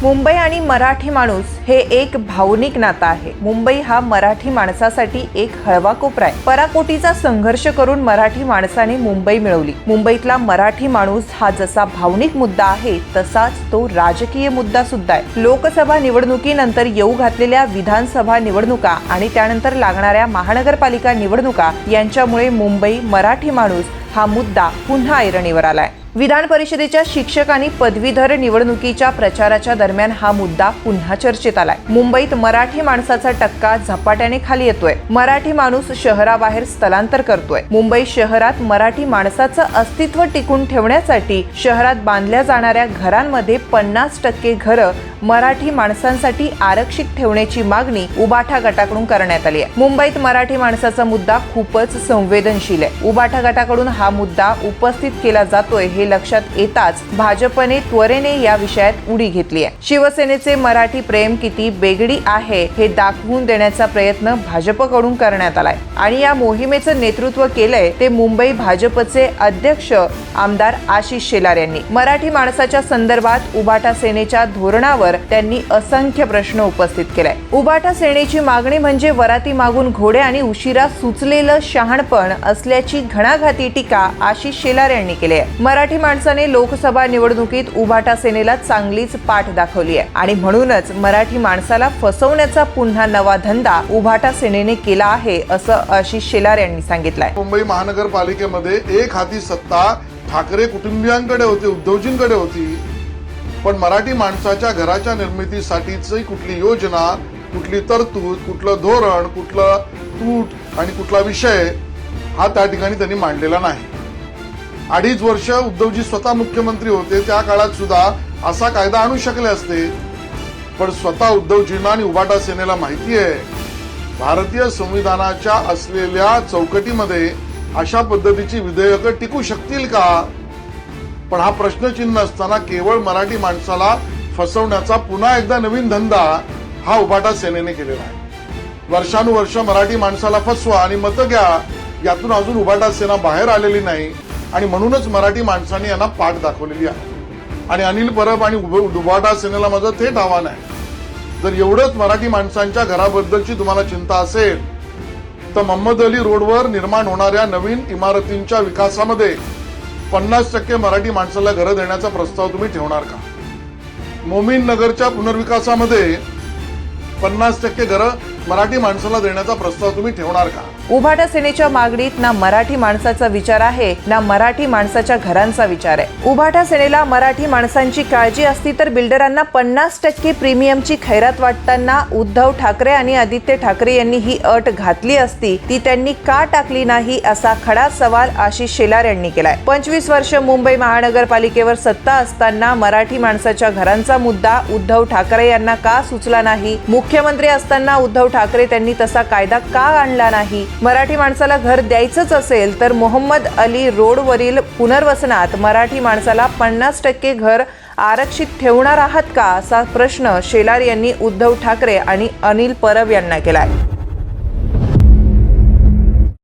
मुंबई आणि मराठी माणूस हे एक भावनिक नातं आहे। मुंबई हा मराठी माणसासाठी एक हळवा कोपरा आहे। पराकोटीचा संघर्ष करून मराठी माणसाने मुंबई मिळवली। मुंबईतला मराठी माणूस हा जसा भावनिक मुद्दा आहे तसाच तो राजकीय मुद्दा सुद्धा आहे। लोकसभा निवडणुकीनंतर येऊ घातलेल्या विधानसभा निवडणुका आणि त्यानंतर लागणाऱ्या महानगरपालिका निवडणुका यांच्यामुळे मुंबई मराठी माणूस हा मुद्दा पुन्हा ऐरणीवर आलाय। विधान परिषदेच्या शिक्षक आणि पदवीधर निवडणुकीच्या प्रचाराच्या दरम्यान हा मुद्दा पुन्हा चर्चेत आलाय। मुंबईत मराठी माणसाचा टक्का झपाट्याने खाली येतोय। मराठी माणूस शहराबाहेर स्थलांतर करतोय। मुंबई शहरात मराठी माणसाचं अस्तित्व टिकून ठेवण्यासाठी शहरात बांधल्या जाणाऱ्या घरांमध्ये 50% घरं मराठी माणसांसाठी आरक्षित ठेवण्याची मागणी उबाठा गटाकडून करण्यात आली आहे। मुंबईत मराठी माणसाचा मुद्दा खूपच संवेदनशील आहे। उबाठा गटाकडून हा मुद्दा उपस्थित केला जातोय हे लक्षात येताच भाजपने त्वरेने या विषयात उडी घेतली आहे। शिवसेनेचे मराठी प्रेम किती बेगडी आहे हे दाखवून देण्याचा प्रयत्न भाजपकडून करण्यात आलाय आणि या मोहिमेचं नेतृत्व केलंय ते मुंबई भाजपचे अध्यक्ष आमदार आशिष शेलार यांनी। मराठी माणसाच्या संदर्भात उबाठा सेनेच्या धोरणावर त्यांनी असंख्य प्रश्न उपस्थित केलाय। उबाठा सेनेची मागणी म्हणजे वराती मागून घोडे आणि उशिरा सुचलेलं शहाणपण असल्याची घणाघाती टीका आशिष शेलार यांनी केली आहे। मराठी माणसाने लोकसभा निवडणुकीत उबाठा सेनेला चांगलीच पाठ दाखवली आहे आणि म्हणूनच मराठी माणसाला फसवण्याचा पुन्हा नवा धंदा उबाठा सेनेने केला आहे असं आशिष शेलार यांनी सांगितलंय। मुंबई महानगरपालिकेमध्ये एक हाती सत्ता ठाकरे कुटुंबियांकडे होती, उद्धवजींकडे होती, पण मराठी माणसाच्या घराच्या निर्मितीसाठीची कुठली योजना, कुठली तरतूद, कुठलं धोरण, कुठलं तूट आणि कुठला विषय हा त्या ठिकाणी त्यांनी मांडलेला नाही। 2.5 वर्ष उद्धवजी स्वतः मुख्यमंत्री होते, त्या काळात सुद्धा असा कायदा आणू शकले असते, पण स्वतः उद्धवजींना आणि उबाठा सेनेला माहिती आहे भारतीय संविधानाच्या असलेल्या चौकटीमध्ये अशा पद्धतीची विधेयकं टिकू शकतील का। पण हा प्रश्नचिन्ह असताना केवळ मराठी माणसाला फसवण्याचा पुन्हा एकदा नवीन धंदा हा उबाठा सेनेने केलेला आहे। वर्षानुवर्ष मराठी माणसाला फसवा आणि मतं घ्या, यातून अजून उबाठा सेना बाहेर आलेली नाही आणि म्हणूनच मराठी माणसांनी यांना पाठ दाखवलेली आहे। आणि अनिल परब आणि उबाठा सेनेला माझं थेट आव्हान आहे, जर एवढंच मराठी माणसांच्या घराबद्दलची तुम्हाला चिंता असेल तर मोहम्मद अली रोडवर निर्माण होणाऱ्या नवीन इमारतींच्या विकासामध्ये 50% मराठी माणसाला घरं देण्याचा प्रस्ताव तुम्ही ठेवणार का? मोमीन नगरच्या पुनर्विकासामध्ये 50% घरं मराठी माणसाला देण्याचा प्रस्ताव तुम्ही ठेवणार का? उबाठा सेनेच्या मागणीत ना मराठी माणसाचा विचार आहे ना मराठी माणसाच्या घरांचा विचार आहे। उबाठा सेनेला मराठी माणसांची काळजी असती तर बिल्डरांना 50% प्रीमियमची खैरात वाटताना उद्धव ठाकरे आणि आदित्य ठाकरे यांनी ही अट घातली असती, ती त्यांनी का टाकली नाही असा खडा सवाल आशिष शेलार यांनी केलाय। 25 वर्ष मुंबई महानगरपालिकेवर सत्ता असताना मराठी माणसाच्या घरांचा मुद्दा उद्धव ठाकरे यांना का सुचला नाही? मुख्यमंत्री असताना उद्धव ठाकरे त्यांनी तसा कायदा का आणला नाही? मराठी माणसाला घर द्यायचंच असेल तर मोहम्मद अली रोडवरील पुनर्वसनात मराठी माणसाला 50% घर आरक्षित ठेवणार आहात का असा प्रश्न शेलार यांनी उद्धव ठाकरे आणि अनिल परब यांना केलाय।